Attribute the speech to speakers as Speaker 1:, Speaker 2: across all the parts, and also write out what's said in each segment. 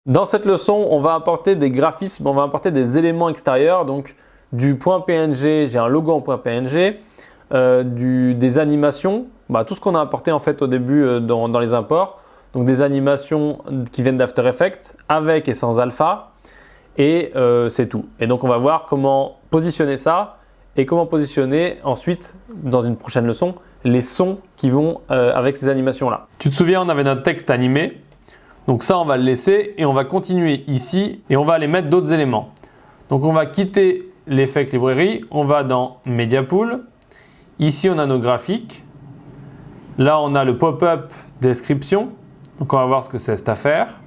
Speaker 1: Dans cette leçon, on va importer des graphismes, on va importer des éléments extérieurs. Donc du point PNG, j'ai un logo en point PNG, des animations, tout ce qu'on a importé en fait au début dans les imports. Donc des animations qui viennent d'After Effects avec et sans alpha. Et c'est tout. Et donc on va voir comment positionner ça et comment positionner ensuite, dans une prochaine leçon, les sons qui vont avec ces animations-là. Tu te souviens, on avait notre texte animé. Donc ça, on va le laisser et on va continuer ici et on va aller mettre d'autres éléments. Donc on va quitter l'Effect Library, on va dans Media Pool. Ici, on a nos graphiques. Là, on a le pop-up description. Donc on va voir ce que c'est cette affaire.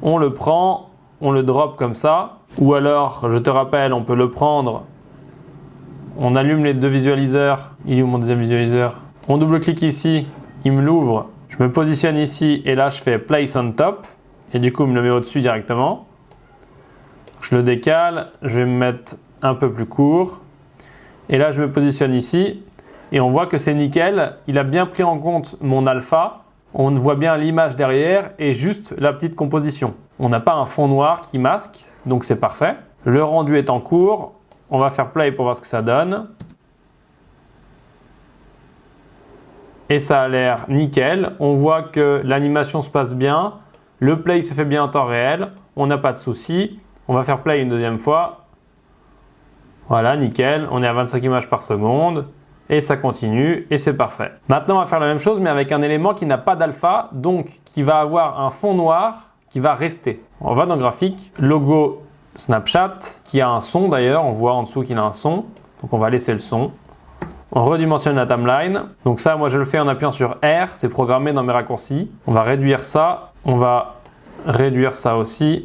Speaker 1: On le prend, on le drop comme ça. Ou alors, je te rappelle, on peut le prendre. On allume les deux visualiseurs. Il est où mon deuxième visualiseur? On double-clique ici, il me l'ouvre. Je me positionne ici et là je fais Place on Top et du coup il me le met au-dessus directement. Je le décale, je vais me mettre un peu plus court et là je me positionne ici et on voit que c'est nickel. Il a bien pris en compte mon alpha, on voit bien l'image derrière et juste la petite composition. On n'a pas un fond noir qui masque, donc c'est parfait. Le rendu est en cours, on va faire play pour voir ce que ça donne. Et ça a l'air nickel. On voit que l'animation se passe bien. Le play se fait bien en temps réel. On n'a pas de souci. On va faire play une deuxième fois. Voilà, nickel. On est à 25 images par seconde. Et ça continue. Et c'est parfait. Maintenant, on va faire la même chose, mais avec un élément qui n'a pas d'alpha. Donc, qui va avoir un fond noir qui va rester. On va dans graphique. Logo Snapchat, qui a un son d'ailleurs. On voit en dessous qu'il a un son. Donc, on va laisser le son. On redimensionne la timeline. Donc ça, moi je le fais en appuyant sur R, c'est programmé dans mes raccourcis. On va réduire ça, on va réduire ça aussi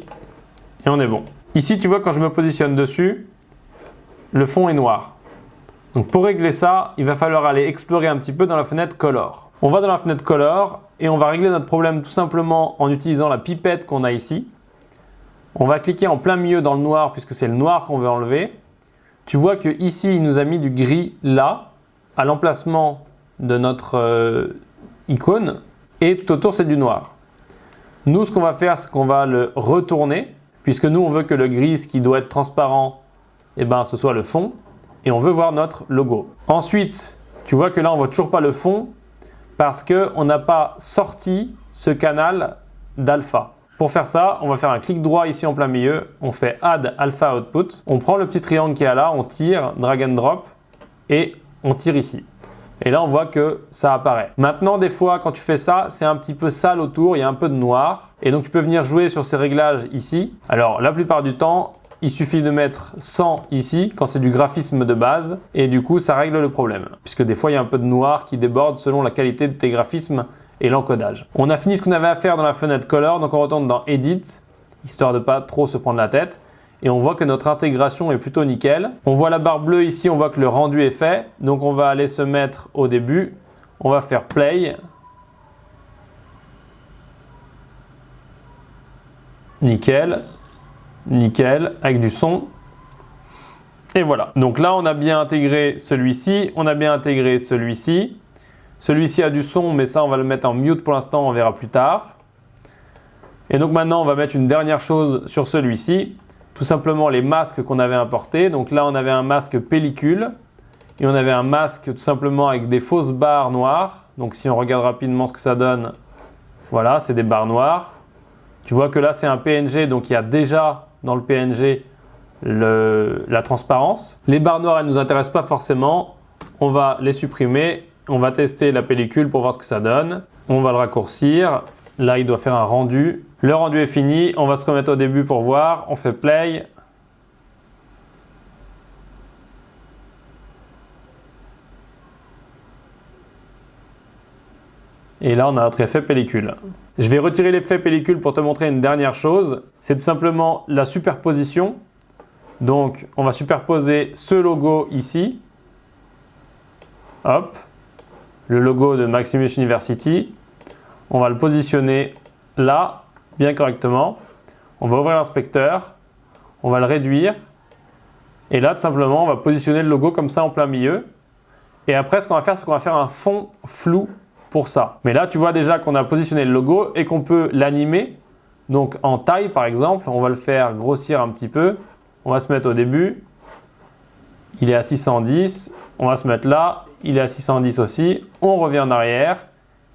Speaker 1: et on est bon. Ici, tu vois, quand je me positionne dessus, le fond est noir. Donc pour régler ça, il va falloir aller explorer un petit peu dans la fenêtre Color. On va dans la fenêtre Color et on va régler notre problème tout simplement en utilisant la pipette qu'on a ici. On va cliquer en plein milieu dans le noir puisque c'est le noir qu'on veut enlever. Tu vois que ici, il nous a mis du gris là, à l'emplacement de notre icône, et tout autour, c'est du noir. Nous, ce qu'on va faire, c'est qu'on va le retourner, puisque nous, on veut que le gris, ce qui doit être transparent, ce soit le fond, et on veut voir notre logo. Ensuite, tu vois que là, on ne voit toujours pas le fond, parce qu'on n'a pas sorti ce canal d'alpha. Pour faire ça, on va faire un clic droit ici en plein milieu, on fait Add Alpha Output, on prend le petit triangle qui est là, on tire, drag and drop, et on tire ici. Et là, on voit que ça apparaît. Maintenant, des fois, quand tu fais ça, c'est un petit peu sale autour, il y a un peu de noir, et donc tu peux venir jouer sur ces réglages ici. Alors, la plupart du temps, il suffit de mettre 100 ici, quand c'est du graphisme de base, et du coup, ça règle le problème. Puisque des fois, il y a un peu de noir qui déborde selon la qualité de tes graphismes et l'encodage. On a fini ce qu'on avait à faire dans la fenêtre Color, donc on retourne dans Edit, histoire de pas trop se prendre la tête. Et on voit que notre intégration est plutôt nickel. On voit la barre bleue ici, on voit que le rendu est fait. Donc on va aller se mettre au début. On va faire Play. Nickel. Nickel, avec du son. Et voilà. Donc là, on a bien intégré celui-ci. On a bien intégré celui-ci. Celui-ci a du son, mais ça, on va le mettre en mute pour l'instant, on verra plus tard. Et donc maintenant, on va mettre une dernière chose sur celui-ci. Tout simplement les masques qu'on avait importés. Donc là, on avait un masque pellicule et on avait un masque tout simplement avec des fausses barres noires. Donc si on regarde rapidement ce que ça donne, voilà, c'est des barres noires. Tu vois que là, c'est un PNG, donc il y a déjà dans le PNG la transparence. Les barres noires, elles ne nous intéressent pas forcément. On va les supprimer. On va tester la pellicule pour voir ce que ça donne. On va le raccourcir. Là, il doit faire un rendu. Le rendu est fini. On va se remettre au début pour voir. On fait play. Et là, on a notre effet pellicule. Je vais retirer l'effet pellicule pour te montrer une dernière chose. C'est tout simplement la superposition. Donc, on va superposer ce logo ici. Hop. Le logo de Maximus University. On va le positionner là, bien correctement. On va ouvrir l'inspecteur. On va le réduire. Et là, tout simplement, on va positionner le logo comme ça en plein milieu. Et après, ce qu'on va faire, c'est qu'on va faire un fond flou pour ça. Mais là, tu vois déjà qu'on a positionné le logo et qu'on peut l'animer Donc en taille par exemple, on va le faire grossir un petit peu. On va se mettre au début. Il est à 610. On va se mettre là. Il est à 610 aussi. On revient en arrière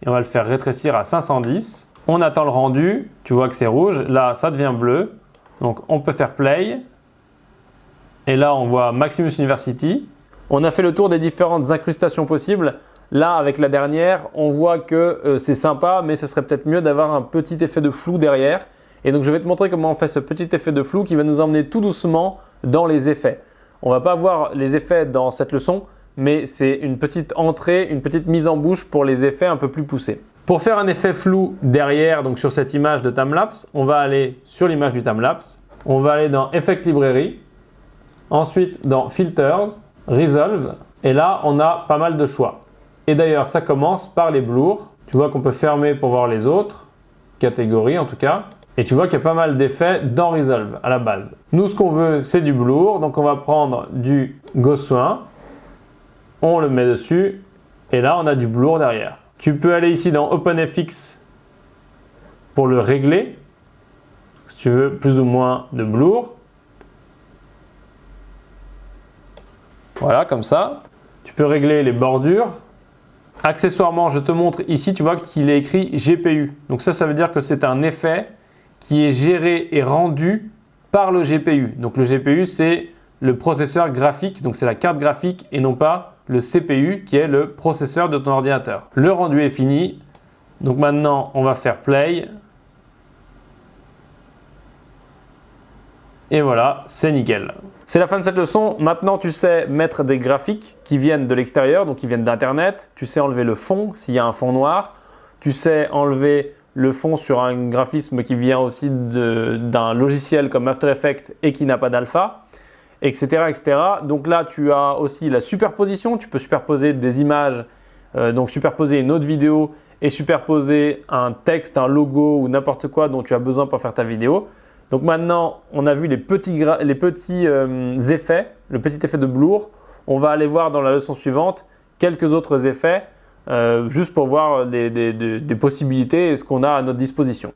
Speaker 1: et on va le faire rétrécir à 510. On attend le rendu. Tu vois que c'est rouge. Là, ça devient bleu. Donc on peut faire play. Et là, on voit Maximus University. On a fait le tour des différentes incrustations possibles. Là, avec la dernière, on voit que c'est sympa, mais ce serait peut-être mieux d'avoir un petit effet de flou derrière. Et donc, je vais te montrer comment on fait ce petit effet de flou qui va nous emmener tout doucement dans les effets. On ne va pas voir les effets dans cette leçon, mais c'est une petite entrée, une petite mise en bouche pour les effets un peu plus poussés. Pour faire un effet flou derrière, donc sur cette image de timelapse, on va aller sur l'image du timelapse. On va aller dans Effect Library. Ensuite, dans Filters, Resolve. Et là, on a pas mal de choix. Et d'ailleurs, ça commence par les blurs. Tu vois qu'on peut fermer pour voir les autres catégories en tout cas. Et tu vois qu'il y a pas mal d'effets dans Resolve à la base. Nous, ce qu'on veut, c'est du blur. Donc, on va prendre du Gaussouin. On le met dessus. Et là, on a du blur derrière. Tu peux aller ici dans OpenFX pour le régler. Si tu veux plus ou moins de blur. Voilà, comme ça. Tu peux régler les bordures. Accessoirement, je te montre ici, tu vois qu'il est écrit GPU. Donc ça veut dire que c'est un effet qui est géré et rendu par le GPU. Donc le GPU, c'est le processeur graphique, donc c'est la carte graphique et non pas le CPU qui est le processeur de ton ordinateur. Le rendu est fini. Donc maintenant, on va faire play. Et voilà, c'est nickel. C'est la fin de cette leçon. Maintenant, tu sais mettre des graphiques qui viennent de l'extérieur, donc qui viennent d'Internet. Tu sais enlever le fond s'il y a un fond noir. Tu sais enlever le fond sur un graphisme qui vient aussi d'un logiciel comme After Effects et qui n'a pas d'alpha, etc., etc. Donc là, tu as aussi la superposition. Tu peux superposer des images, donc superposer une autre vidéo et superposer un texte, un logo ou n'importe quoi dont tu as besoin pour faire ta vidéo. Donc maintenant, on a vu les petits effets, le petit effet de blur. On va aller voir dans la leçon suivante quelques autres effets, juste pour voir des possibilités et ce qu'on a à notre disposition.